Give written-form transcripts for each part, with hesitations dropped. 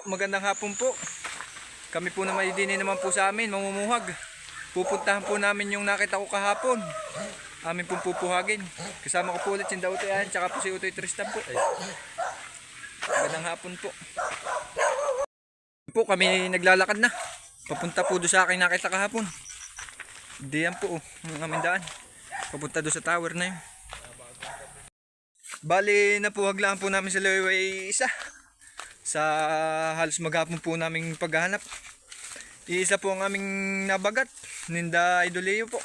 Magandang hapon po. Kami po na may dini naman po sa amin, mamumuhag. Pupuntahan po namin yung nakita ko kahapon. Amin pong pupuhagin. Kasama ko po ulit si Utoy Ayan, tsaka po si Utoy Tristan po. Magandang hapon po. Po kami naglalakad na. Papunta po doon sa akin nakita kahapon. Diyan po ang aming daan. Papunta doon sa tower na yun. Bali napuhaglaan po namin sa Loyway isa. Sa halos maghapon po naming paghahanap. Iisa po ang aming nabagat. Ninda Idoleo po.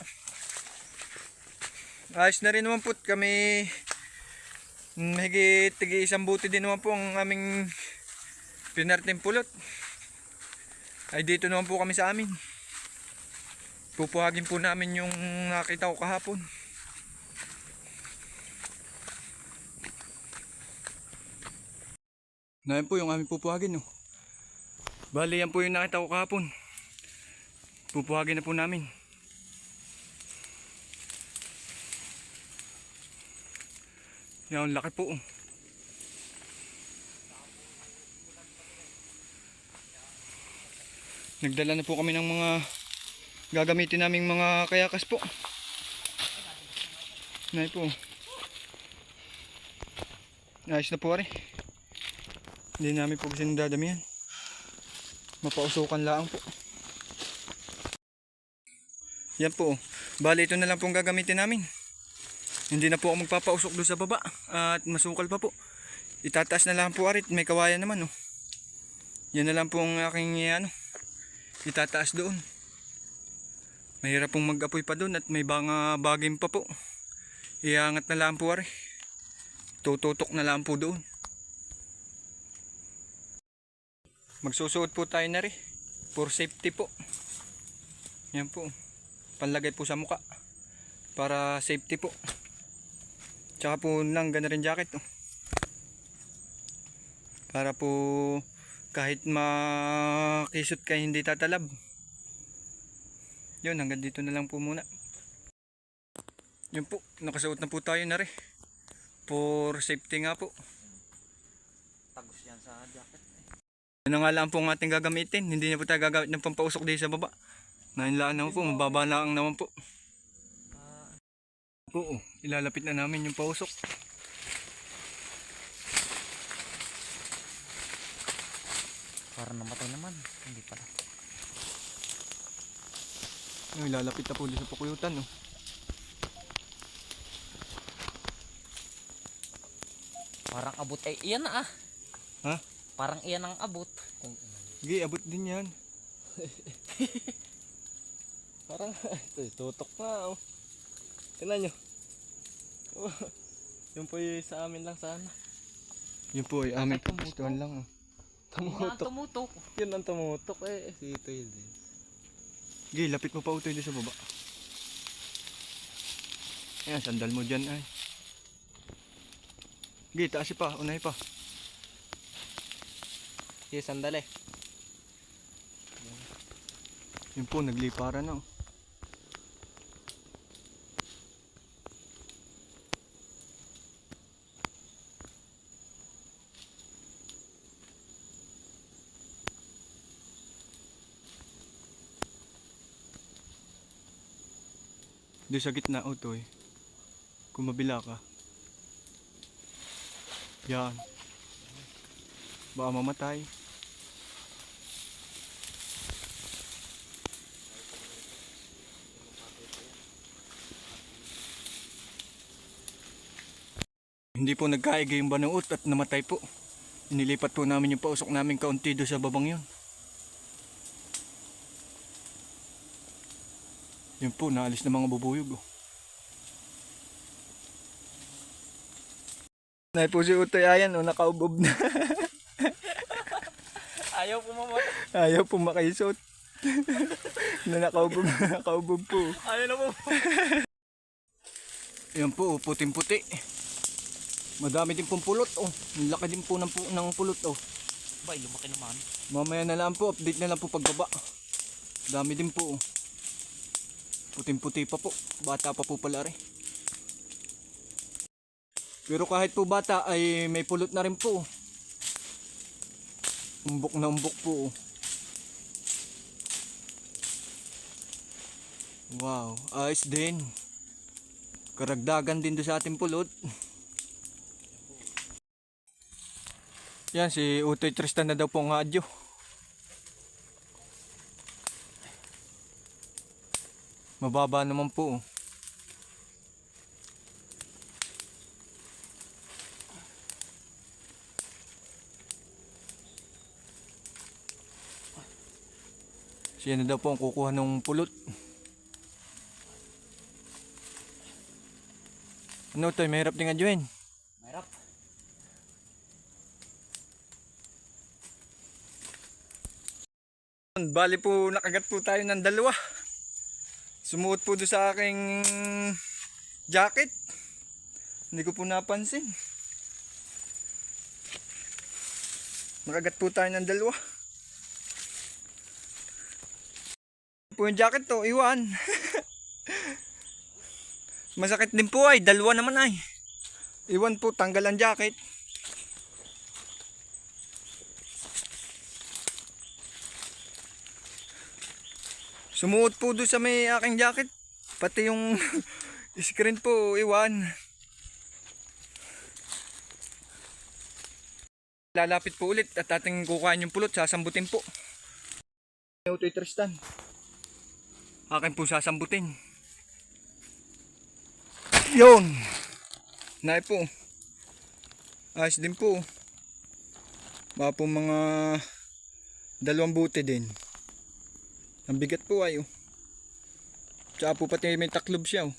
Ayos na rin naman po kami. Mahigit isang buti din naman po ang aming pinarteng pulot. Ay dito naman po kami sa amin. Pupuhagin po namin yung nakita ko kahapon. Na yan po yung aming pupuhagin. Bali yan po yung nakita ko kahapon. Pupuhagin na po namin. Yan, laki po. Nagdala na po kami ng mga gagamitin naming mga kayakas po. Yan po. Ayos na po rin. Hindi namin po kasi nadadamihan. Mapausukan lang po. Yan po. Bali ito na lang pong gagamitin namin. Hindi na po ako magpapausok doon sa baba. At masukal pa po. Itataas na lang po arit. May kawayan naman. Yan na lang po ang aking itataas doon. Mahirap pong mag-apoy pa doon. At may bagim pa po. Iangat na lang po arit. Tututok na lang po doon. Magsusuot po tayo na rin for safety po. Yan po. Panlagay po sa muka para safety po. Tsaka po lang gana rin jacket. Para po kahit makisot kayo hindi tatalab. Yun, hanggang dito na lang po muna. Yun po, nakasuot na po tayo na rin for safety nga po. Tagos yan sa jacket. Ano nga lang po ang ating gagamitin. Hindi na po tayo gagamit ng pampausok dito sa baba. Nainlaan naman po. Mababa lang naman po. Oo. Ilalapit na namin yung pausok. Para namatay naman. Hindi pala. Ilalapit na po dito sa pukuyutan. Parang abot ay iyan na ah. Ha? Parang iyan ang abot. Sige, abot din yan. Parang tutok na tingnan nyo. Yung po yung sa amin lang sana. Yun po ay aming tumutok. pustuhan lang. Tumutok. Tumutok. Yun ang tumutok si Itoy din. Sige, lapit mo pa utoy dito sa baba. Ayan, sandal mo dyan ay. Sige, taas pa, unay pa. Sige, sandali. Yun po, nagliparan na. Doon sa gitna, utoy. Kung mabila ka. Yan. Baka mamatay. Hindi po nagkaigay yung banuot at namatay po. Inilipat po namin yung pausok namin kaunti doon sa babang yun. Yun po, naalis na mga bubuyog. Nay po si Utoy Ayan, nakaubob na. Ayaw pumamatay. Ayaw po makaisot. Nakaubob po. Ayaw na po. Yan po, puting-puti. Madami din pong pulot. Ang laki din po ng pulot. Bay, lumaki naman. Mamaya na lang po, update na lang po pagbaba. Dami din po. Puting-puti pa po. Bata pa po pala rin. Pero kahit po bata ay may pulot na rin po. Umbok na umbok po. Oh. Wow, ayos din. Karagdagan din do sa ating pulot. Yan, si Utoy Tristan na daw po ang adyo. Mababa naman po. Oh. Siya na daw po ang kukuha ng pulot. Ano to, mahirap din adyoin. Mahirap. Bali po nakagat po tayo ng dalawa. Sumuot po doon sa aking jacket. Hindi ko po napansin. Nakagat po tayo ng dalawa. Po yung jacket to, iwan. Masakit din po ay, dalawa naman ay. Iwan po, tanggal ang jacket. Sumuot po doon sa may aking jacket. Pati yung screen po, iwan. Lalapit po ulit at ating kukain yung pulot, sasambutin po. Utoy Tristan. Akin po sasambutin. Yun. Naay po. Ayos din po. Baka po mga 2 buti din. Ang bigat po ay oh. Tsaka po pati may taklob siya oh.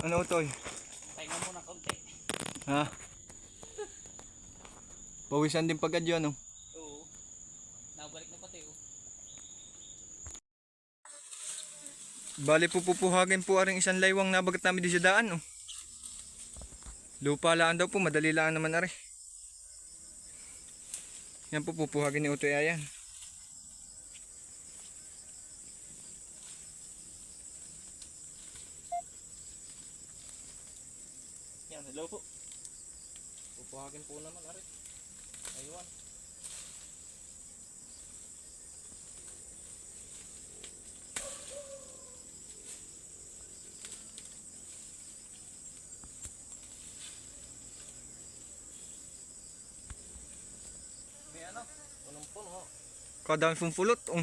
Ano Utoy? Pahinga muna konti. Ha? Pawisan din pagad yun oh. Oo. Nabalik na pati oh. Bali po pupuhagin po aring isang laywang nabagat namin di sa daan oh. Lupa laan daw po, madali laan naman are. Yan po pupuhagin ni Utoy ayan. Yan, hello po. Pupuhagin po naman, ari. Ayun. May ano? Punong-puno. Kadami pong pulot oh.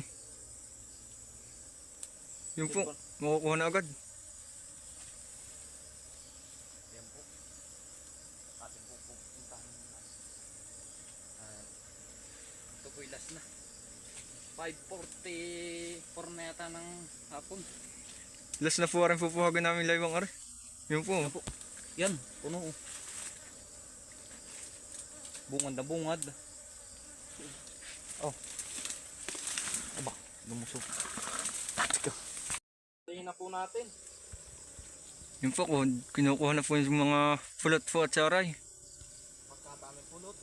Yun po, makukuha na agad. Yan po. Atin po pupuntahan na. Ito po'y last na. 5:44 na yata ng hapon. Last na po rin pupuhagin namin laywang are. Yun po. Yan, puno oh. Bungad na bungad. Oh. Aba, lumusog. Tingin na po natin. Yun po, kinukuha na po yung mga pulot po at saray. Pagkadami pulot.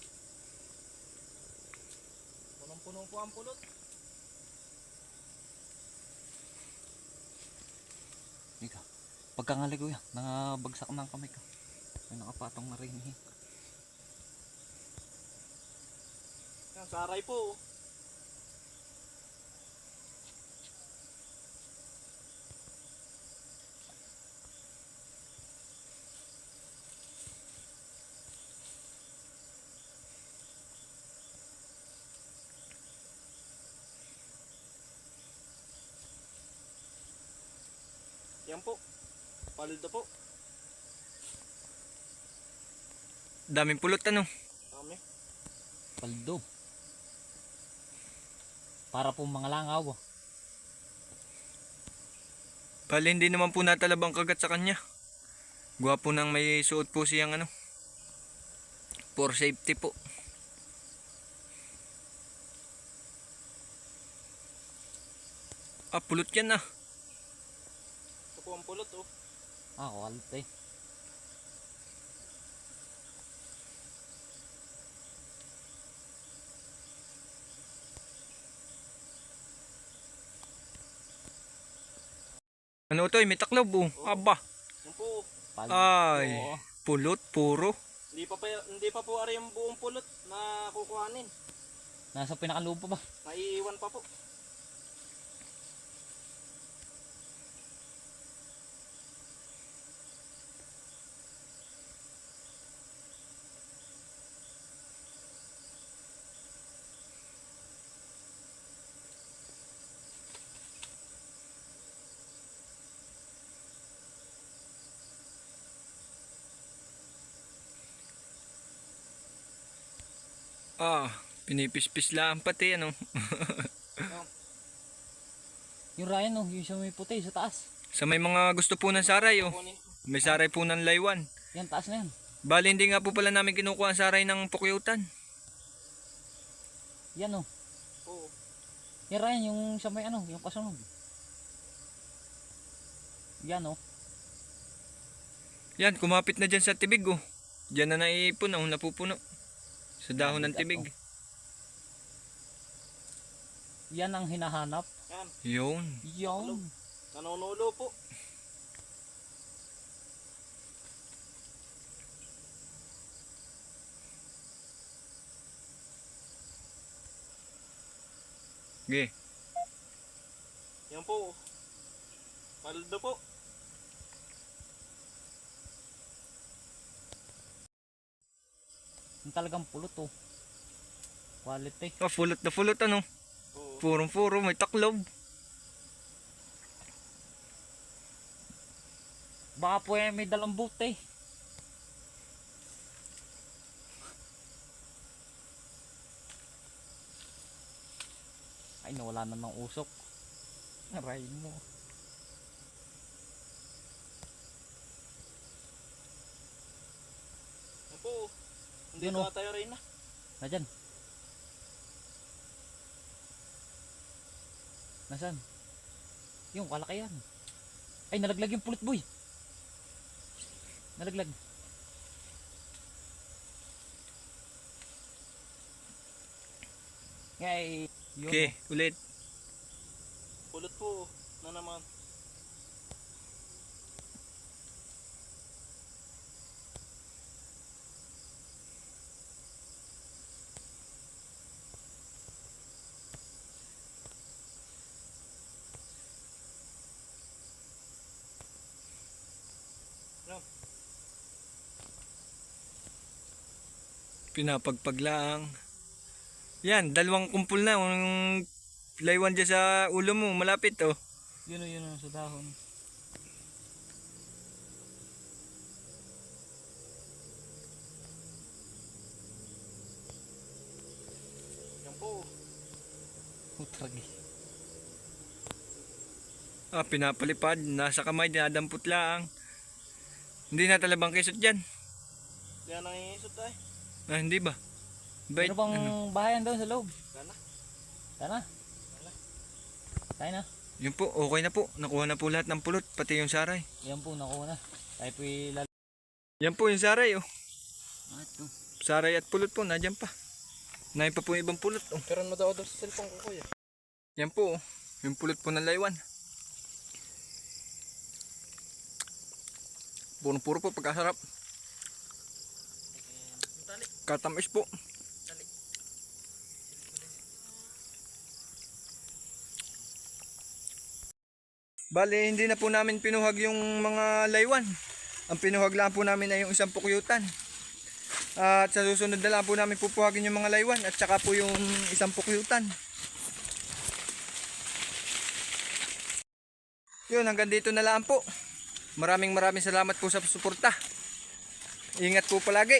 Punong-puno po ang pulot. Ika, pagkangali ko yan, nakabagsak ng kamay ko. May nakapatong na rin eh. Yan, saray po. Yan po. Paldo po. Daming pulot ano. Dami. Paldo. Para po mga langaw. Bali hindi naman po natalabang kagat sa kanya. Gwapo nang may suot po siyang ano. For safety po. Ah, pulot yan ah. Ito po ang pulot oh. Ah, kuwalte. Ano to, may taklob oh. Aba. Yan po. Paldo. Ay, pulot puro. Hindi pa po ari yung buong pulot na kukuhanin. Nasa pinakaloob pa ba? Maiiwan pa po. Pinipispis lang pati ano. Yung Ryan, oh, yung sa may puti, sa taas. Sa may mga gusto po ng saray oh. Kukunin. May saray po ng laywan. Yan, taas na yan. Bali hindi nga po pala namin kinukuha ang saray ng pukyutan. Yan, oh. Oo. Yan, Ryan, yung sa may ano, yung kasunod. Yan, oh. Yan, kumapit na dyan sa tibig oh. Diyan na naipon oh, napupuno. Sa dahon ng tibig. Yan ang hinahanap. Yan. Yun. Yung. Nanunulo po. Okay. Yan po. Paldo po. Yung talagang pulot, oh. Quality. Fulot na fulot ano. Oo. Purong-puro, may taklob. Baka po may dalang bote. Ay, nawala na ng usok. Aray mo. Yan po. Hindi Yun, oh. na tayo rin na. Nadyan. Nasaan? Yung kalaki yan. Ay, nalaglag yung pulot, boy. Nalaglag. Ngay, yun. Okay, ulit. Pulot po. Na naman. Pinapagpag lang. Yan, dalawang kumpul na. Yung laywan dyan sa ulo mo, malapit oh. Yun o, yun o, sa dahon. Yan po. Utragi. Pinapalipad. Nasa kamay, dinadampot lang. Hindi na talabang kisot dyan. Yan ang iisot tayo. Hindi ba? Bait, Meron bang ano? bahayan doon sa loob? Sana. Tara. Tayo na. Yun po, okay na po. Nakuha na po lahat ng pulot, pati yung saray. Yan po, nakuha na. Tayo po ilal... Yan po yung saray oh. Ito. Saray at pulot po, nadyan pa. Nahin pa po yung ibang pulot oh. Pero mo daw sa cellphone ko kuya. Yan po oh. Yung pulot po ng laywan. Puro-puro po, pagkasarap. Katamis po. Bale, hindi na po namin pinuhag yung mga laywan. Ang pinuhag lang po namin ay yung isang pukyutan. At sa susunod na lang po namin pupuhagin yung mga laywan at saka po yung isang pukyutan. Yun, hanggang dito na lang po. Maraming salamat po sa suporta. Ingat po palagi.